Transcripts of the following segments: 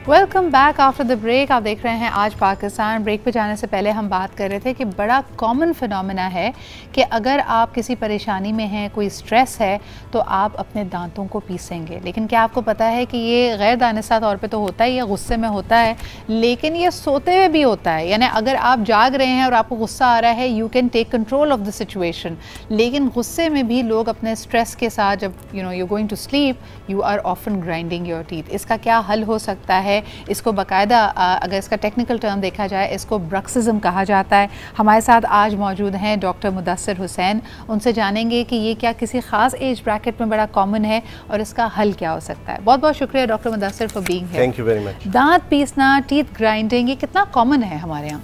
Welcome back after the break. आप देख रहे हैं आज पाकिस्तान। ब्रेक पे जाने से पहले हम बात कर रहे थे कि बड़ा कॉमन फिनोमेना है कि अगर आप किसी परेशानी में हैं, कोई स्ट्रेस है, तो आप अपने दांतों को पीसेंगे। लेकिन क्या आपको पता है कि ये गैर दानिस्ता तौर पे तो होता ही है, गुस्से में होता है, लेकिन ये सोते हुए भी होता है। यानी अगर आप जाग रहे हैं और आपको गुस्सा आ रहा है, you can take control of the situation, लेकिन गुस्से में भी लोग अपने स्ट्रेस के साथ जब you going to sleep, you are often grinding your teeth. इसका क्या हल हो सकता है? इसको बाकायदा अगर इसका टेक्निकल टर्म देखा जाए, इसको ब्रक्सिज्म कहा जाता है। हमारे साथ आज मौजूद हैं डॉक्टर मुदस्सिर हुसैन। उनसे जानेंगे कि ये क्या किसी ख़ास एज ब्रैकेट में बड़ा कॉमन है और इसका हल क्या हो सकता है। बहुत बहुत शुक्रिया doctor Mudassir for being here. Thank you very much. दांत पीसना, टीथ ग्राइंडिंग, ये कितना कॉमन है हमारे यहाँ?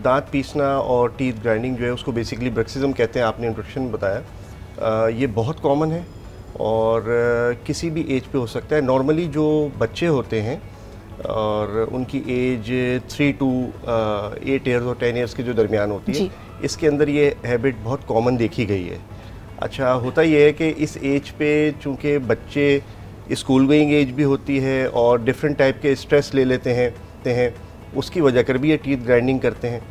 दांत पीसना और टीथ ग्राइंडिंग जो है उसको बेसिकली ब्रक्सिज्म कहते हैं। आपने इंट्रोडक्शन में बताया, ये बहुत कॉमन है और किसी भी एज पे हो सकता है। नॉर्मली जो बच्चे होते हैं और उनकी एज 3 to 8 ईयर्स और 10 ईयर्स के जो दरमियान होती है, इसके अंदर ये हैबिट बहुत कॉमन देखी गई है। अच्छा, होता ये है कि इस एज पे चूँकि बच्चे स्कूल गोइंग एज भी होती है और डिफरेंट टाइप के स्ट्रेस ले लेते हैं, उसकी वजह कर भी ये टीथ ग्राइंडिंग करते हैं।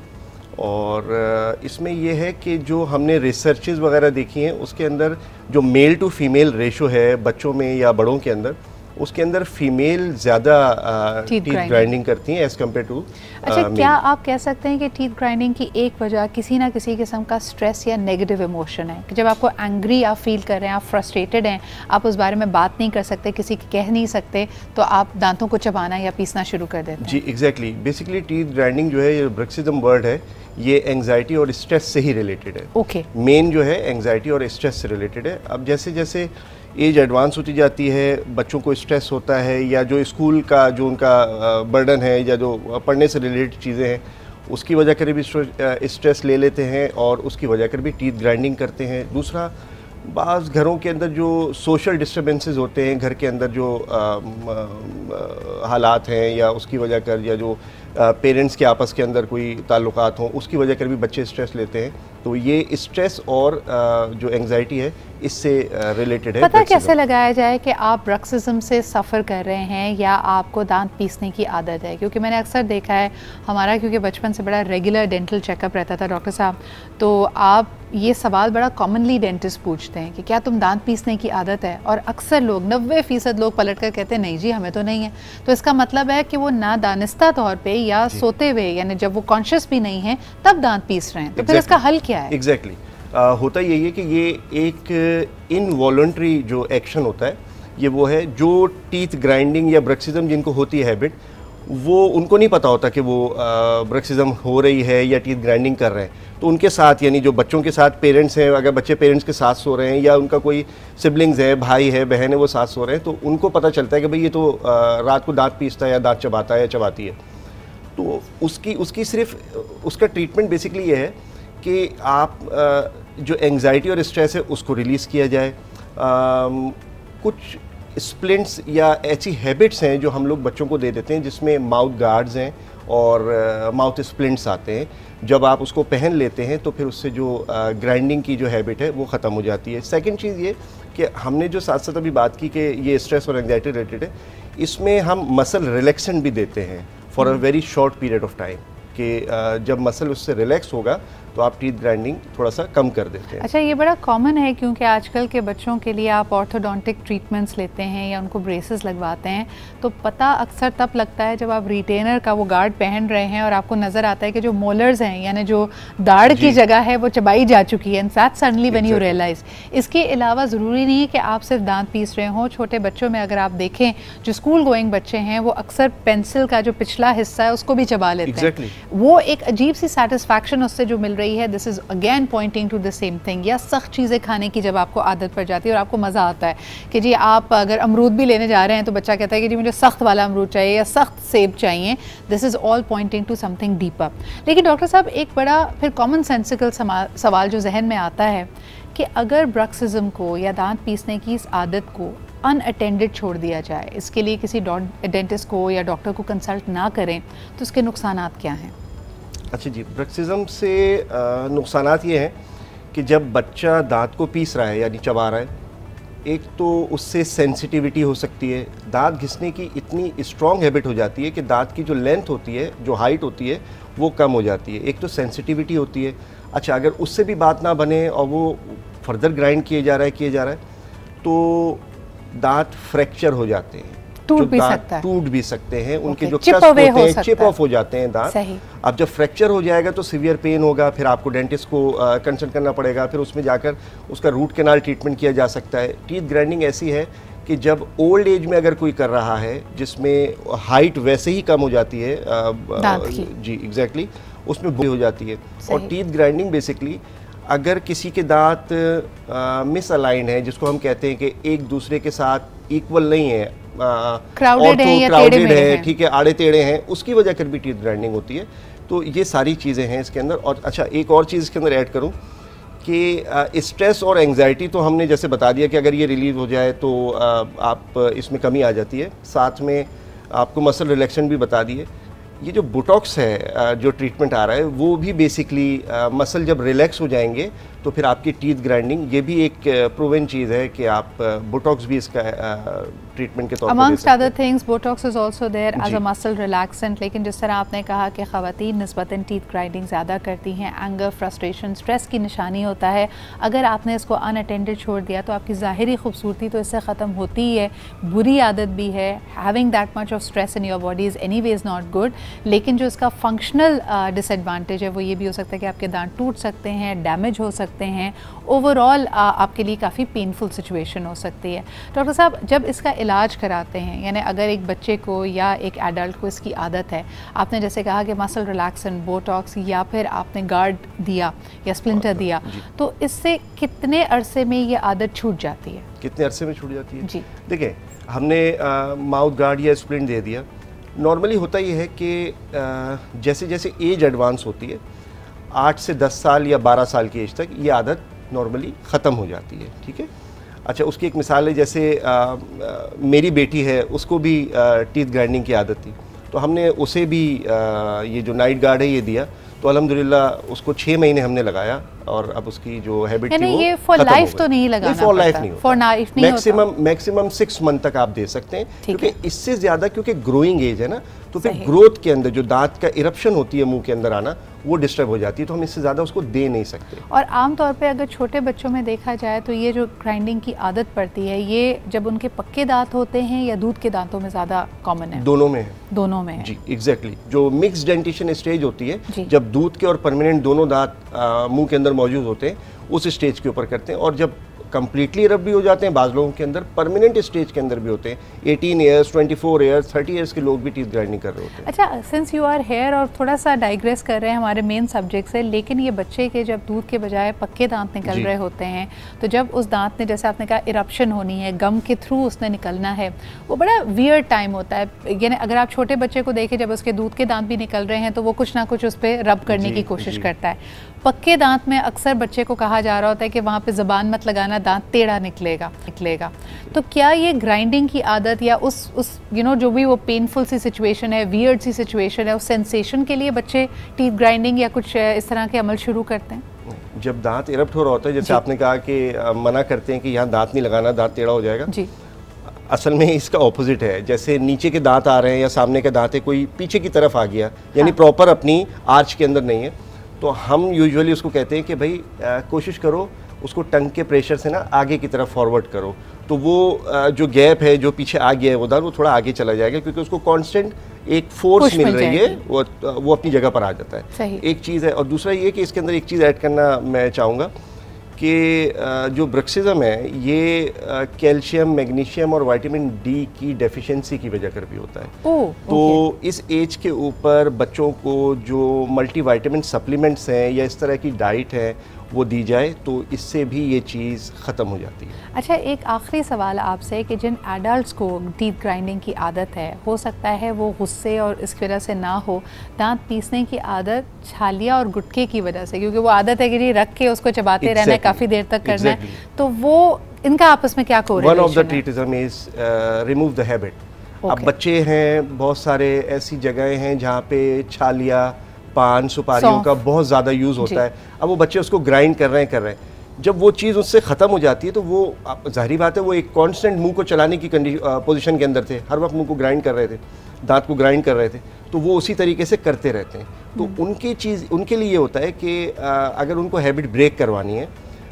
और इसमें यह है कि जो हमने रिसर्चेज वगैरह देखी हैं, उसके अंदर जो मेल टू फीमेल रेशो है बच्चों में या बड़ों के अंदर, उसके अंदर फीमेल ज़्यादा टीथ ग्राइंडिंग करती हैं एज़ कम्पेयर टू। अच्छा, क्या आप कह सकते हैं कि टीथ ग्राइंडिंग की एक वजह किसी ना किसी किस्म का स्ट्रेस या नेगेटिव इमोशन है कि जब आपको एंग्री आप फील कर रहे हैं, आप फ्रस्ट्रेटेड हैं, आप उस बारे में बात नहीं कर सकते, किसी की कह नहीं सकते, तो आप दांतों को चबाना या पीसना शुरू कर देते हैं? जी एग्जैक्टली। बेसिकली टीथ ग्राइंडिंग जो है, ये ब्रक्सिज्म वर्ड है, ये एंग्जाइटी और स्ट्रेस से ही रिलेटेड है। ओके। मेन जो है एंग्जाइटी और स्ट्रेस से रिलेटेड है। अब जैसे जैसे एज एडवांस होती जाती है, बच्चों को स्ट्रेस होता है या जो स्कूल का जो उनका बर्डन है या जो पढ़ने से रिलेटेड चीज़ें हैं, उसकी वजह कर भी स्ट्रेस ले लेते हैं और उसकी वजह कर भी टीथ ग्राइंडिंग करते हैं। दूसरा, बाज़ घरों के अंदर जो सोशल डिस्टर्बेंसेस होते हैं, घर के अंदर जो हालात हैं या उसकी वजह कर, या जो पेरेंट्स के आपस के अंदर कोई ताल्लुकात हों, उसकी वजह कर भी बच्चे स्ट्रेस लेते हैं। तो ये स्ट्रेस और जो एंग्जाइटी है, इससे रिलेटेड है। पता कैसे लगाया जाए कि आप ब्रक्सिज्म से सफ़र कर रहे हैं या आपको दांत पीसने की आदत है? क्योंकि मैंने अक्सर देखा है हमारा, क्योंकि बचपन से बड़ा रेगुलर डेंटल चेकअप रहता था डॉक्टर साहब, तो आप ये सवाल बड़ा कॉमनली डेंटिस्ट पूछते हैं कि क्या तुम दांत पीसने की आदत है, और अक्सर लोग 90% लोग पलट कर कहते हैं नहीं जी, हमें तो नहीं है। तो इसका मतलब है कि वो नादानिस्ता तौर पे या सोते हुए, यानी जब वो कॉन्शियस भी नहीं है तब दांत पीस रहे हैं। तो फिर इसका हल क्या है? एग्जैक्टली। होता यही है कि ये एक इनवॉलंटरी जो एक्शन होता है, ये वो है जो टीथ ग्राइंडिंग या ब्रक्सिज्म जिनको होती है हैबिट, वो उनको नहीं पता होता कि वो ब्रक्सिज्म हो रही है या टीथ ग्राइंडिंग कर रहे हैं। तो उनके साथ, यानी जो बच्चों के साथ पेरेंट्स हैं, अगर बच्चे पेरेंट्स के साथ सो रहे हैं या उनका कोई सिबलिंग्स है, भाई है, बहन है, वो साथ सो रहे हैं, तो उनको पता चलता है कि भाई ये तो रात को दांत पीसता है या दांत चबाता है या चबाती है। तो उसकी सिर्फ उसका ट्रीटमेंट बेसिकली ये है कि आप जो एंग्जाइटी और स्ट्रेस है उसको रिलीज़ किया जाए। कुछ स्प्लिंट्स या ऐसी हैबिट्स हैं जो हम लोग बच्चों को दे देते हैं, जिसमें माउथ गार्ड्स हैं और माउथ स्प्लिंट्स आते हैं। जब आप उसको पहन लेते हैं तो फिर उससे जो ग्राइंडिंग की जो हैबिट है वो ख़त्म हो जाती है। सेकंड चीज़ ये कि हमने जो साथ साथ अभी बात की कि ये स्ट्रेस और एंग्जाइटी रिलेटेड है, इसमें हम मसल रिलैक्सेंट भी देते हैं for a very short period of time, कि जब मसल उससे रिलैक्स होगा तो आप टीथ ग्राइंडिंग थोड़ा सा कम कर देते हैं। अच्छा, ये बड़ा कॉमन है क्योंकि आजकल के बच्चों के लिए आप ऑर्थोडोंटिक ट्रीटमेंट्स लेते हैं या उनको ब्रेसेस लगवाते हैं, तो पता अक्सर तब लगता है जब आप रिटेनर का वो गार्ड पहन रहे हैं और आपको नज़र आता है कि जो मोलर्स हैं, यानी जो दाढ़ की जगह है, वो चबाई जा चुकी है। That's suddenly when you realise. इसके अलावा ज़रूरी नहीं है कि आप सिर्फ दांत पीस रहे हों। छोटे बच्चों में अगर आप देखें, जो स्कूल गोइंग बच्चे हैं, वो अक्सर पेंसिल का जो पिछला हिस्सा है उसको भी चबा लेते हैं। वो एक अजीब सी सेटिस्फैक्शन उससे जो मिल रही है, this is again pointing to the same thing. या सख्त चीज़ें खाने की जब आपको आदत पड़ जाती है और आपको मज़ा आता है कि जी आप अगर अमरूद भी लेने जा रहे हैं तो बच्चा कहता है कि जी मुझे सख्त वाला अमरूद चाहिए या सख्त सेब चाहिए, this is all pointing to something deeper. लेकिन डॉक्टर साहब, एक बड़ा फिर कॉमन सेंसिकल सवाल जो जहन में आता है कि अगर ब्रक्सिज्म को या दांत पीसने की इस आदत को अनअटेंडेड छोड़ दिया जाए, इसके लिए किसी डेंटिस्ट को या डॉक्टर को कंसल्ट ना करें, तो उसके नुकसानात क्या हैं? अच्छा जी, ब्रक्सिज्म से नुकसानात ये हैं कि जब बच्चा दांत को पीस रहा है यानी चबा रहा है, एक तो उससे सेंसिटिविटी हो सकती है, दांत घिसने की इतनी स्ट्रॉन्ग हैबिट हो जाती है कि दांत की जो लेंथ होती है, जो हाइट होती है, वो कम हो जाती है। एक तो सेंसिटिविटी होती है। अच्छा, अगर उससे भी बात ना बने और वो फर्दर ग्राइंड किया जा रहा है तो दांत फ्रैक्चर हो जाते हैं, टूट भी सकते हैं, उनके जो क्रस्ट होते हैं चिप ऑफ हो जाते हैं दांत। अब जब फ्रैक्चर हो जाएगा तो सीवियर पेन होगा, फिर आपको डेंटिस्ट को कंसल्ट करना पड़ेगा, फिर उसमें जाकर उसका रूट कैनाल ट्रीटमेंट किया जा सकता है। टीथ ग्राइंडिंग ऐसी है कि जब ओल्ड एज में अगर कोई कर रहा है जिसमें हाइट वैसे ही कम हो जाती है जी एग्जैक्टली, उसमें बुरी हो जाती है। और टीथ ग्राइंडिंग बेसिकली अगर किसी के दांत मिसअलाइन है, जिसको हम कहते हैं कि एक दूसरे के साथ इक्वल नहीं है, क्राउडेड है, ठीक है, आड़े टेढ़े हैं, उसकी वजह कर भी टीथ ग्राइंडिंग होती है। तो ये सारी चीज़ें हैं इसके अंदर। और अच्छा, एक और चीज़ इसके अंदर ऐड करूं कि स्ट्रेस और एंग्जाइटी तो हमने जैसे बता दिया कि अगर ये रिलीव हो जाए तो आप इसमें कमी आ जाती है। साथ में आपको मसल रिलैक्सेंट भी बता दिए। ये जो बोटॉक्स है जो ट्रीटमेंट आ रहा है वो भी बेसिकली मसल जब रिलैक्स हो जाएंगे तो फिर आपकी टीथ ग्राइंडिंग, ये भी एक प्रूवन चीज़ है कि आप बोटॉक्स भी इसका ट्रीटमेंट के तौर पर amongst other things Botox is also there as a muscle relaxant. लेकिन जिस तरह आपने कहा कि ख़वातीन निस्बतन टीथ ग्राइंडिंग ज़्यादा करती हैं, एंगर, फ्रस्ट्रेशन, स्ट्रेस की निशानी होता है। अगर आपने इसको अनअटेंडेड छोड़ दिया तो आपकी ज़ाहिरी खूबसूरती तो इससे ख़त्म होती ही है, बुरी आदत भी है। Having that much of stress in your body is anyways not good. लेकिन जो इसका फंक्शनल डिसएडवांटेज है वो ये भी हो सकता है कि आपके दांत टूट सकते हैं, डैमेज हो सकते हैं, ओवरऑल आपके लिए काफ़ी पेनफुल सिचुएशन हो सकती है। डॉक्टर साहब, जब इसका इलाज कराते हैं, यानी अगर एक बच्चे को या एक एडल्ट को इसकी आदत है, आपने जैसे कहा कि मसल रिलैक्सेंट, बोटॉक्स या फिर आपने गार्ड दिया या स्प्लिंटर दिया, तो इससे कितने अरसे में ये आदत छूट जाती है? कितने अरसे में छूट जाती है? जी देखिए, हमने माउथ गार्ड या स्प्लिंट दे दिया। नॉर्मली होता ये है कि जैसे जैसे एज एडवांस होती है, 8 से 10 साल या 12 साल की एज तक ये आदत नॉर्मली ख़त्म हो जाती है, ठीक है। अच्छा, उसकी एक मिसाल है, जैसे मेरी बेटी है, उसको भी टीथ ग्राइंडिंग की आदत थी, तो हमने उसे भी ये जो नाइट गार्ड है ये दिया, तो अल्हम्दुलिल्लाह उसको 6 महीने हमने लगाया और अब उसकी जो हैबिट थी वो ये फॉर लाइफ तो नहीं लगाना, फॉर लाइफ नहीं, फॉर लाइफ नहीं, मैक्सिमम 6 मंथ तक आप दे सकते हैं, क्योंकि इससे ज़्यादा क्योंकि ग्रोइंग एज है ना, तो फिर ग्रोथ के अंदर जो दांत का इरप्शन होती है मुंह के अंदर आना, वो डिस्टर्ब हो जाती है, तो हम इससे ज़्यादा उसको दे नहीं सकते। और आमतौर पे अगर छोटे बच्चों में देखा जाए तो ये जो ग्राइंडिंग की आदत पड़ती है, ये जब उनके पक्के दांत होते हैं या दूध के दांतों में ज़्यादा कॉमन है? दोनों में है। दोनों में है जी एग्जैक्टली। जो मिक्स डेंटिशन स्टेज होती है, जब दूध के और परमानेंट दोनों दांत मुंह के अंदर मौजूद होते हैं, उस स्टेज के ऊपर करते हैं। और जब कंप्लीटली रब भी हो जाते हैं, बाज़ लोगों के अंदर परमानेंट स्टेज के अंदर भी होते हैं, 18 ईयर्स, 24 ईयर्स, 30 ईयर्स के लोग भी टीथ ग्राइंडिंग कर रहे होते हैं। अच्छा, सिंस यू आर हेयर और थोड़ा सा डाइग्रेस कर रहे हैं हमारे मेन सब्जेक्ट से, लेकिन ये बच्चे के जब दूध के बजाय पक्के दांत निकल रहे होते हैं, तो जब उस दांत ने, जैसे आपने कहा, इरप्शन होनी है, गम के थ्रू उसने निकलना है, वो बड़ा वियर्ड टाइम होता है। यानी अगर आप छोटे बच्चे को देखें, जब उसके दूध के दांत भी निकल रहे हैं तो वो कुछ ना कुछ उस पर रब करने की कोशिश करता है। पक्के दांत में अक्सर बच्चे को कहा जा रहा होता है कि वहाँ पे ज़बान मत लगाना, दांत टेढ़ा निकलेगा। तो क्या ये ग्राइंडिंग की आदत या उस जो भी वो पेनफुल सी सिचुएशन है, वियर्ड सी सिचुएशन है, उस सेंसेशन के लिए बच्चे टीथ ग्राइंडिंग या कुछ इस तरह के अमल शुरू करते हैं? जब दांत इरप्ट हो रहा होता है, जैसे आपने कहा कि मना करते हैं कि यहाँ दांत नहीं लगाना, दांत टेढ़ा हो जाएगा जी, असल में इसका ऑपोजिट है। जैसे नीचे के दांत आ रहे हैं या सामने के दांत है, कोई पीछे की तरफ आ गया, यानी प्रॉपर अपनी आर्च के अंदर नहीं है, तो हम यूजुअली उसको कहते हैं कि भाई कोशिश करो उसको टंग के प्रेशर से ना आगे की तरफ फॉरवर्ड करो, तो वो जो गैप है, जो पीछे आ गया है वो दांत, वो थोड़ा आगे चला जाएगा, क्योंकि उसको कांस्टेंट एक फोर्स मिल रही है, वो अपनी जगह पर आ जाता है। एक चीज़ है। और दूसरा ये कि इसके अंदर एक चीज़ ऐड करना मैं चाहूँगा कि जो ब्रक्सिज्म है ये कैल्शियम, मैग्नीशियम और विटामिन डी की डेफिशिएंसी की वजह कर भी होता है। तो इस एज के ऊपर बच्चों को जो मल्टीविटामिन सप्लीमेंट्स हैं या इस तरह की डाइट है वो दी जाए, तो इससे भी ये चीज़ ख़त्म हो जाती है। अच्छा, एक आखिरी सवाल आपसे कि जिन एडल्ट्स को टीथ ग्राइंडिंग की आदत है, हो सकता है वो गुस्से और इस वजह से ना हो, दांत पीसने की आदत छालिया और गुटके की वजह से, क्योंकि वो आदत है कि जी रख के उसको चबाते रहना है, काफ़ी देर तक करना है, तो वो इनका आपस में क्या कोरिलेशन है? One of the treatments is remove the habit. अब बच्चे हैं, बहुत सारे ऐसी जगहें हैं जहाँ पे छालिया, पान, सुपारियों का बहुत ज़्यादा यूज़ होता है। अब वो बच्चे उसको ग्राइंड कर रहे हैं, जब वो चीज़ उससे ख़त्म हो जाती है तो वो ज़ाहिरी बात है वो एक कांस्टेंट मुंह को चलाने की पोजीशन के अंदर थे, हर वक्त मुंह को ग्राइंड कर रहे थे, दांत को ग्राइंड कर रहे थे, तो वो उसी तरीके से करते रहते हैं। तो उनके लिए ये होता है कि अगर उनको हैबिट ब्रेक करवानी है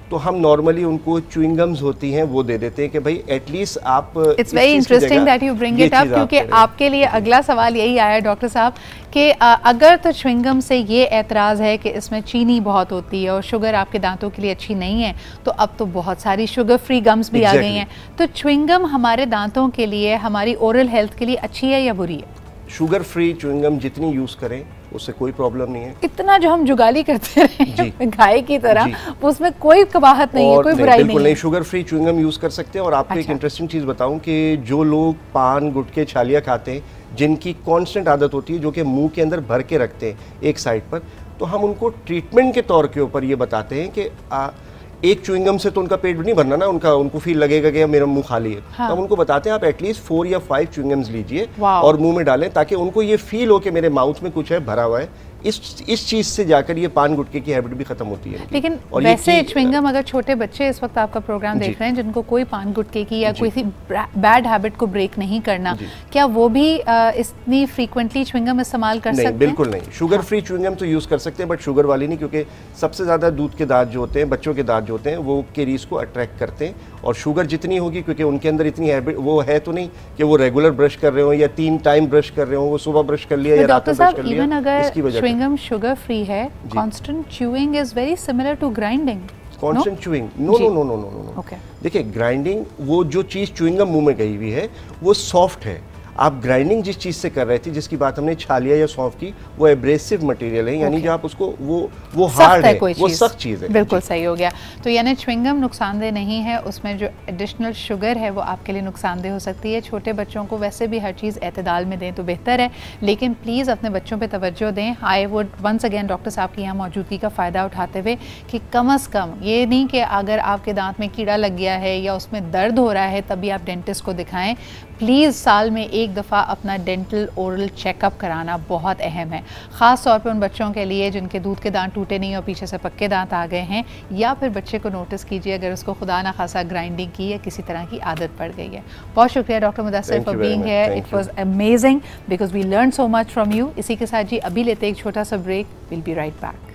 तो हम नॉर्मली उनको च्युइंग गम्स होती हैं वो दे देते हैं कि भाई एटलीस्ट आप। It's very interesting that you bring it up, क्योंकि आपके लिए अगला सवाल यही आया डॉक्टर साहब कि अगर तो च्युइंग गम से ये एतराज़ है कि इसमें चीनी बहुत होती है और शुगर आपके दांतों के लिए अच्छी नहीं है, तो अब तो बहुत सारी शुगर फ्री गम्स भी आ गई हैं, तो च्युइंग गम हमारे दांतों के लिए, हमारी ओरल हेल्थ के लिए अच्छी है या बुरी है? शुगर फ्री च्युइंग गम जितनी यूज़ करें उससे कोई प्रॉब्लम नहीं है। इतना जो हम जुगाली करते रहे गाय की तरह, उसमें कोई कबाहत नहीं है, कोई बुराई नहीं है। Sugar free chewing gum use कर सकते हैं। और आपको एक इंटरेस्टिंग चीज़ बताऊं कि जो लोग पान गुटखे छालियाँ खाते हैं, जिनकी कांस्टेंट आदत होती है जो कि मुंह के अंदर भर के रखते हैं एक साइड पर, तो हम उनको ट्रीटमेंट के तौर के ऊपर ये बताते हैं कि एक च्युइंग गम से तो उनका पेट नहीं भरना ना, उनको फील लगेगा कि मेरा मुंह खाली है। हाँ। तो हम उनको बताते हैं आप एटलीस्ट 4 या 5 च्युइंग गम्स लीजिए और मुंह में डालें, ताकि उनको ये फील हो कि मेरे माउथ में कुछ है, भरा हुआ है। इस चीज से जाकर ये पान गुटके की हैबिट भी खत्म होती है। लेकिन वैसे च्युइंग गम, अगर छोटे बच्चे इस वक्त आपका प्रोग्राम देख रहे हैं जिनको कोई पान गुटके की या कोई बैड हैबिट को ब्रेक नहीं करना, क्या वो भी इतनी फ्रीक्वेंटली च्युइंग गम इस्तेमाल कर सकते हैं? बिल्कुल नहीं। शुगर फ्री च्युइंग गम तो यूज कर सकते हैं, बट शुगर वाली नहीं, क्योंकि सबसे ज्यादा दूध के दांत जो होते हैं, बच्चों के दांत जो होते हैं, वो कैरीज को अट्रैक्ट करते हैं। और शुगर जितनी होगी, क्योंकि उनके अंदर इतनी हैबिट वो है तो नहीं कि वो रेगुलर ब्रश कर रहे हो या 3 टाइम ब्रश कर रहे हो, वो सुबह ब्रश कर लिया या रात में ब्रश कर लिया। इवन अगर च्युइंग गम शुगर फ्री है, constant chewing is very similar to grinding. Constant chewing no. देखिए, ग्राइंडिंग, वो जो चीज़ च्यूइंग गम मुंह में गई हुई है वो सॉफ्ट है। आप ग्राइंडिंग जिस चीज़ से कर रहे थे, जिसकी बात हमने छालिया या सौंफ की, वो एब्रेसिव मटेरियल है, यानी जो आप उसको वो हार्ड है, वो सख्त चीज़ है। बिल्कुल सही हो गया। तो यानी च्युइंग गम नुकसानदेह नहीं है, उसमें जो एडिशनल शुगर है वो आपके लिए नुकसानदेह हो सकती है। छोटे बच्चों को वैसे भी हर चीज़ एतदाल में दें तो बेहतर है, लेकिन प्लीज़ अपने बच्चों पर तवज्जो दें। I would once again doctor साहब की यहाँ मौजूदगी का फ़ायदा उठाते हुए कि कम अज़ कम ये नहीं कि अगर आपके दांत में कीड़ा लग गया है या उसमें दर्द हो रहा है तभी आप डेंटिस्ट को दिखाएं। प्लीज़ साल में एक दफ़ा अपना डेंटल ओरल चेकअप कराना बहुत अहम है, ख़ास तौर पे उन बच्चों के लिए जिनके दूध के दांत टूटे नहीं और पीछे से पक्के दांत आ गए हैं, या फिर बच्चे को नोटिस कीजिए अगर उसको खुदा ना खासा ग्राइंडिंग की या किसी तरह की आदत पड़ गई है। बहुत शुक्रिया doctor Mudassir for being here, it was amazing because we learn so much from you. इसी के साथ जी अभी लेते एक छोटा सा break, will be right back.